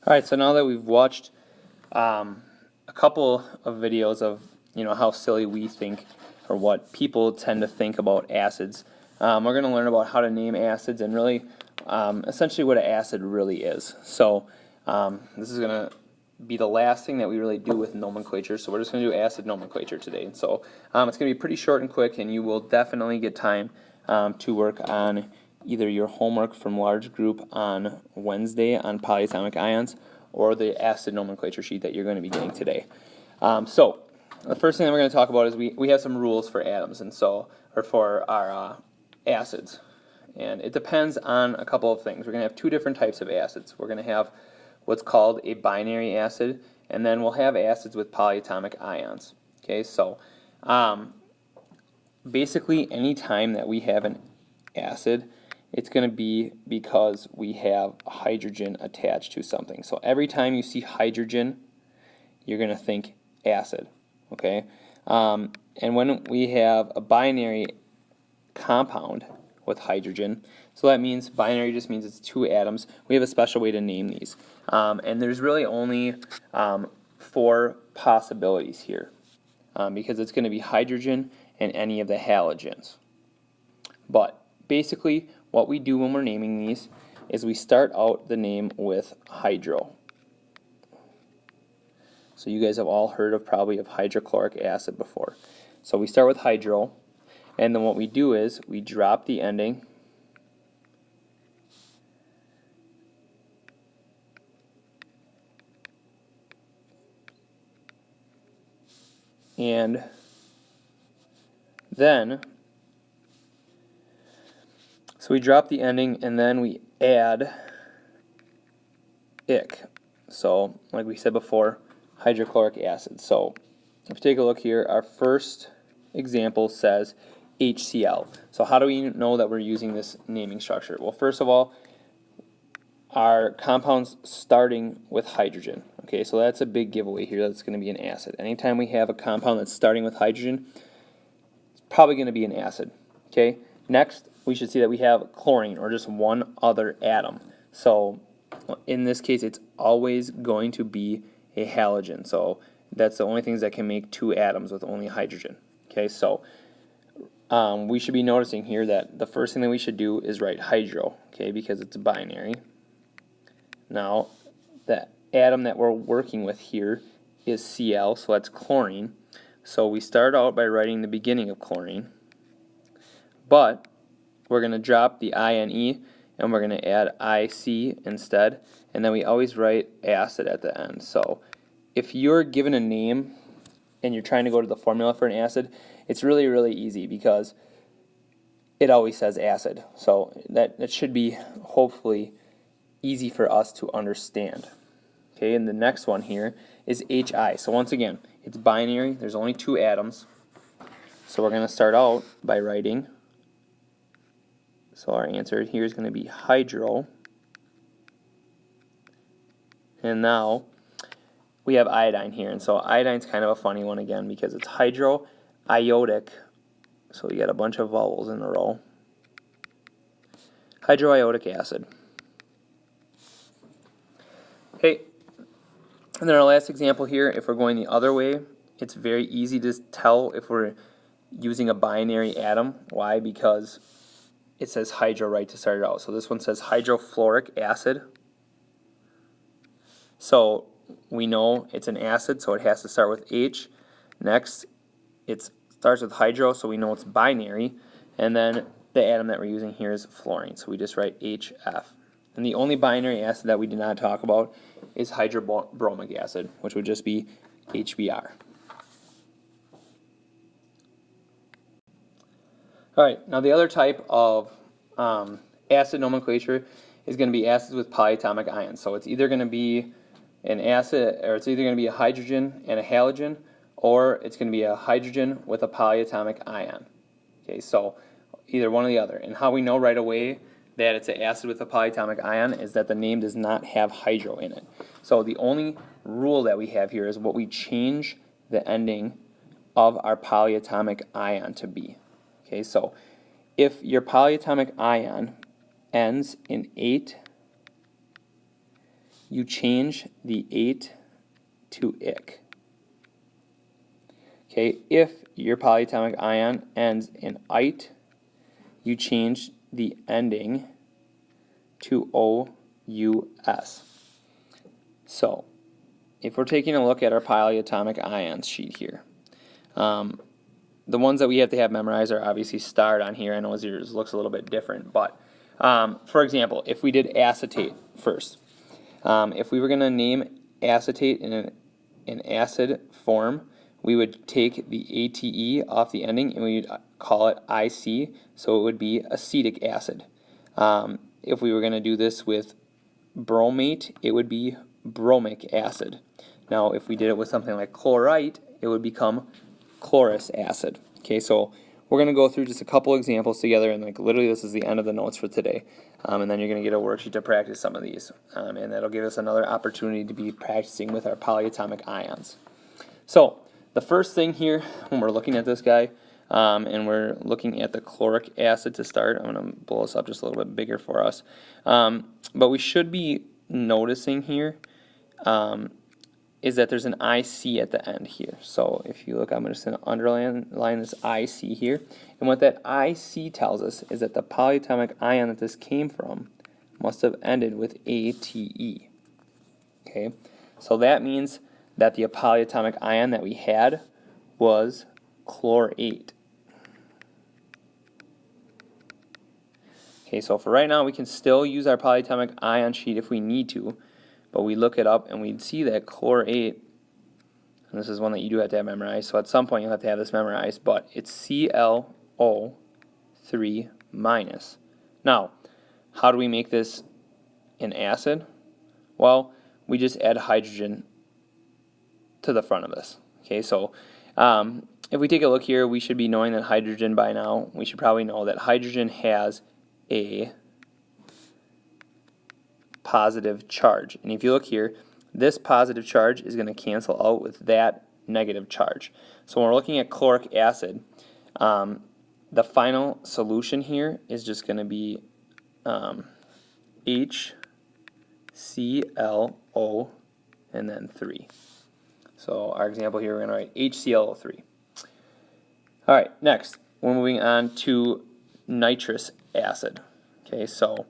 Alright, so now that we've watched a couple of videos of how silly we think or what people tend to think about acids, we're going to learn about how to name acids and really essentially what an acid really is. So this is going to be the last thing that we really do with nomenclature, so we're just going to do acid nomenclature today. And so it's going to be pretty short and quick, and you will definitely get time to work on either your homework from large group on Wednesday on polyatomic ions or the acid nomenclature sheet that you're going to be getting today. So the first thing that we're going to talk about is we have some rules for atoms, and so or for our acids, and it depends on a couple of things. We're going to have two different types of acids. We're going to have what's called a binary acid, and then we'll have acids with polyatomic ions. Okay, so basically any time that we have an acid, it's going to be because we have hydrogen attached to something. So every time you see hydrogen, you're going to think acid. Okay, and when we have a binary compound with hydrogen, so that means binary just means it's two atoms. We have a special way to name these, and there's really only 4 possibilities here, because it's going to be hydrogen and any of the halogens. But basically what we do when we're naming these is we start out the name with hydro. So you guys have all heard of probably of hydrochloric acid before. So we start with hydro, and then what we do is we drop the ending and then we drop the ending and then we add ic. So like we said before, hydrochloric acid. So if you take a look here, our first example says HCl. So how do we know that we're using this naming structure? Well, first of all, our compound's starting with hydrogen. Okay, so that's a big giveaway here. That's going to be an acid. Anytime we have a compound that's starting with hydrogen, it's probably going to be an acid. Okay, next we should see that we have chlorine, or just one other atom. So in this case, it's always going to be a halogen. So that's the only things that can make 2 atoms with only hydrogen. Okay, so we should be noticing here that the first thing that we should do is write hydro, okay, because it's binary. Now, the atom that we're working with here is Cl, so that's chlorine. So we start out by writing the beginning of chlorine, but we're going to drop the INE and we're going to add IC instead, and then we always write acid at the end. So if you're given a name and you're trying to go to the formula for an acid, it's really, really easy because it always says acid. So that should be hopefully easy for us to understand. Okay, and the next one here is HI. So once again, it's binary. There's only 2 atoms. So we're going to start out by writing, so our answer here is going to be hydro. And now we have iodine here. And so iodine's kind of a funny one again because it's hydroiodic. So we got a bunch of vowels in a row. Hydroiodic acid. Okay, and then our last example here, if we're going the other way, it's very easy to tell if we're using a binary atom. Why? Because it says hydro right to start it out. So this one says hydrofluoric acid. So we know it's an acid, so it has to start with H. Next, it starts with hydro, so we know it's binary. And then the atom that we're using here is fluorine, so we just write HF. And the only binary acid that we did not talk about is hydrobromic acid, which would just be HBr. Alright, now the other type of acid nomenclature is going to be acids with polyatomic ions. So it's either going to be an acid, or it's either going to be a hydrogen and a halogen, or it's going to be a hydrogen with a polyatomic ion. Okay, so either one or the other. And how we know right away that it's an acid with a polyatomic ion is that the name does not have hydro in it. So the only rule that we have here is what we change the ending of our polyatomic ion to be. Okay, so if your polyatomic ion ends in 8, you change the ate to ic. Okay, if your polyatomic ion ends in ite, you change the ending to OUS. So, if we're taking a look at our polyatomic ions sheet here, the ones that we have to have memorized are obviously starred on here. I know yours looks a little bit different, but for example, if we did acetate first, if we were going to name acetate in an acid form, we would take the ATE off the ending and we would call it IC, so it would be acetic acid. If we were going to do this with bromate, it would be bromic acid. Now, if we did it with something like chlorite, it would become chlorous acid. Okay, so we're going to go through just a couple examples together, and like literally this is the end of the notes for today. And then you're going to get a worksheet to practice some of these. And that'll give us another opportunity to be practicing with our polyatomic ions. So the first thing here, when we're looking at this guy, and we're looking at the chloric acid to start, I'm going to blow this up just a little bit bigger for us. But we should be noticing here is that there's an IC at the end here. So if you look, I'm just going to underline this IC here. And what that IC tells us is that the polyatomic ion that this came from must have ended with ATE. Okay, so that means that the polyatomic ion that we had was chlorate. Okay, so for right now, we can still use our polyatomic ion sheet if we need to, but we look it up and we'd see that chlorate, and this is one that you do have to have memorized, so at some point you'll have to have this memorized, but it's ClO3 minus. Now, how do we make this an acid? Well, we just add hydrogen to the front of this. Okay, so if we take a look here, we should be knowing that hydrogen by now. We should probably know that hydrogen has a positive charge. And if you look here, this positive charge is going to cancel out with that negative charge. So when we're looking at chloric acid, the final solution here is just going to be HClO and then 3. So our example here, we're going to write HClO3. All right, next, we're moving on to nitrous acid. Okay, so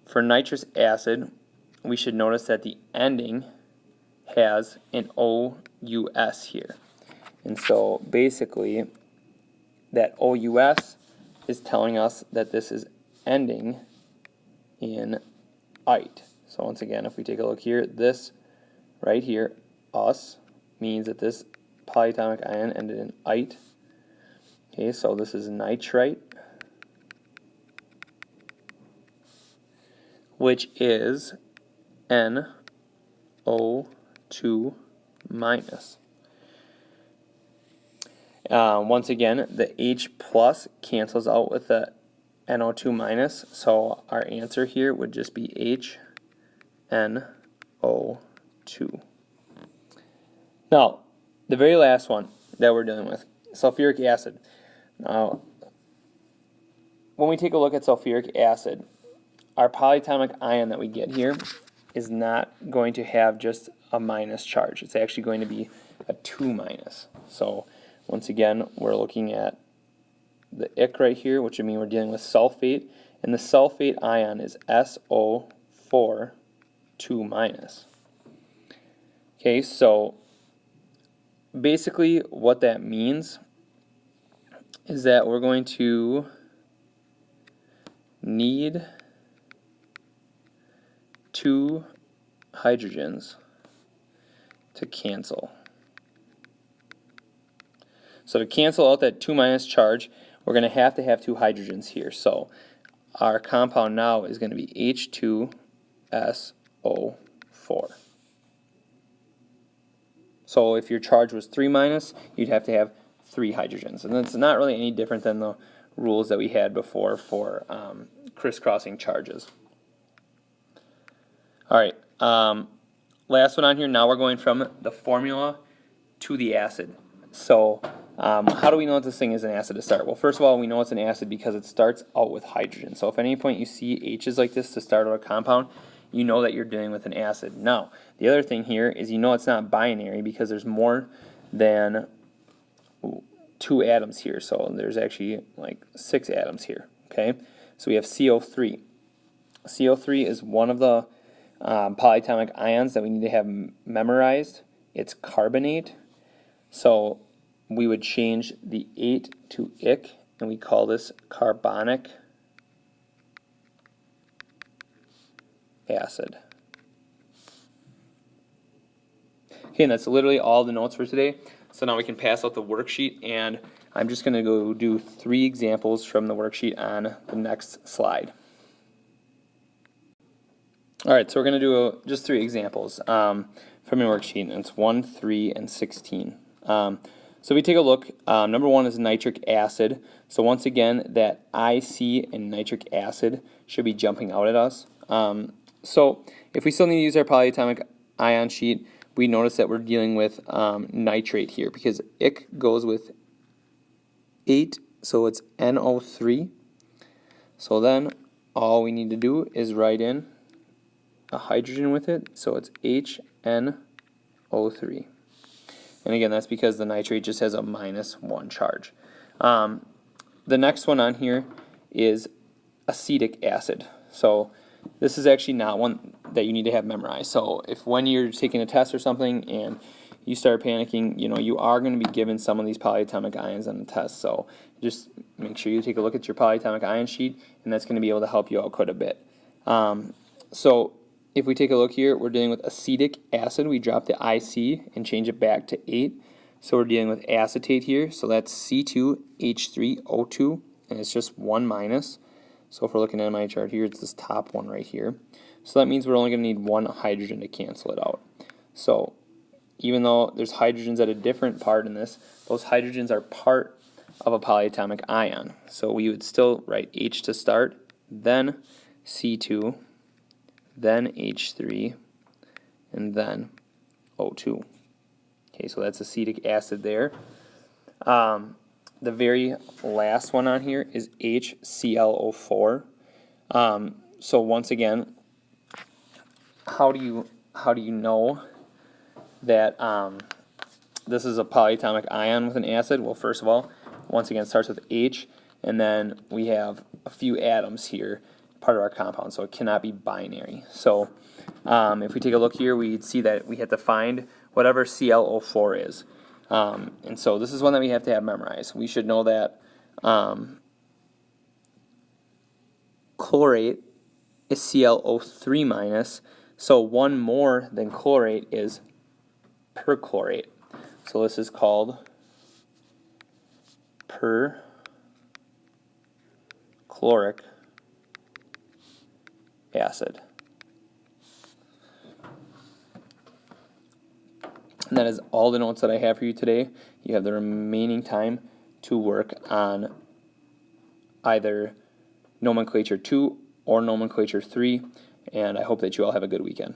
for nitrous acid, we should notice that the ending has an OUS here. And so basically, that OUS is telling us that this is ending in ite. So once again, if we take a look here, this right here, us, means that this polyatomic ion ended in ite. Okay, so this is nitrite, which is NO2 minus. Once again, the H plus cancels out with the NO2 minus, so our answer here would just be HNO2. Now, the very last one that we're dealing with, sulfuric acid. Now, when we take a look at sulfuric acid, our polyatomic ion that we get here is not going to have just a minus charge. It's actually going to be a 2 minus. So once again, we're looking at the ic right here, which would mean we're dealing with sulfate, and the sulfate ion is SO4 2 minus. Okay, so basically what that means is that we're going to need 2 hydrogens to cancel. So to cancel out that 2 minus charge, we're going to have 2 hydrogens here. So our compound now is going to be H2SO4. So if your charge was 3 minus, you'd have to have 3 hydrogens. And that's not really any different than the rules that we had before for crisscrossing charges. All right, last one on here. Now we're going from the formula to the acid. So how do we know that this thing is an acid to start? Well, first of all, we know it's an acid because it starts out with hydrogen. So if at any point you see H's like this to start out a compound, you know that you're dealing with an acid. Now, the other thing here is you know it's not binary because there's more than 2 atoms here. So there's actually like 6 atoms here, okay? So we have CO3. CO3 is one of the polyatomic ions that we need to have memorized. It's carbonate. So we would change the 8 to ic, and we call this carbonic acid. Okay, and that's literally all the notes for today. So now we can pass out the worksheet, and I'm just going to go do 3 examples from the worksheet on the next slide. Alright, so we're going to do just 3 examples from the worksheet, and it's 1, 3, and 16. So we take a look. Number 1 is nitric acid. So once again, that IC in nitric acid should be jumping out at us. So if we still need to use our polyatomic ion sheet, we notice that we're dealing with nitrate here because ic goes with 8, so it's NO3. So then all we need to do is write in a hydrogen with it, so it's HNO3. And again, that's because the nitrate just has a -1 charge. The next one on here is acetic acid. So this is actually not one that you need to have memorized. So if when you're taking a test or something and you start panicking, you are going to be given some of these polyatomic ions on the test. So just make sure you take a look at your polyatomic ion sheet, and that's going to be able to help you out quite a bit. So if we take a look here, we're dealing with acetic acid. We drop the IC and change it back to 8. So we're dealing with acetate here. So that's C2H3O2, and it's just 1-. So if we're looking at my chart here, it's this top one right here. So that means we're only going to need 1 hydrogen to cancel it out. So even though there's hydrogens at a different part in this, those hydrogens are part of a polyatomic ion. So we would still write H to start, then C2, then H3, and then O2. Okay, so that's acetic acid there. The very last one on here is HClO4. So once again, how do you know that this is a polyatomic ion with an acid? Well, first of all, once again, it starts with H, and then we have a few atoms here, part of our compound, so it cannot be binary. So if we take a look here, we'd see that we have to find whatever ClO4 is. And so this is one that we have to have memorized. We should know that chlorate is ClO3-, so 1 more than chlorate is perchlorate. So this is called perchloric acid. And that is all the notes that I have for you today. You have the remaining time to work on either Nomenclature 2 or Nomenclature 3, and I hope that you all have a good weekend.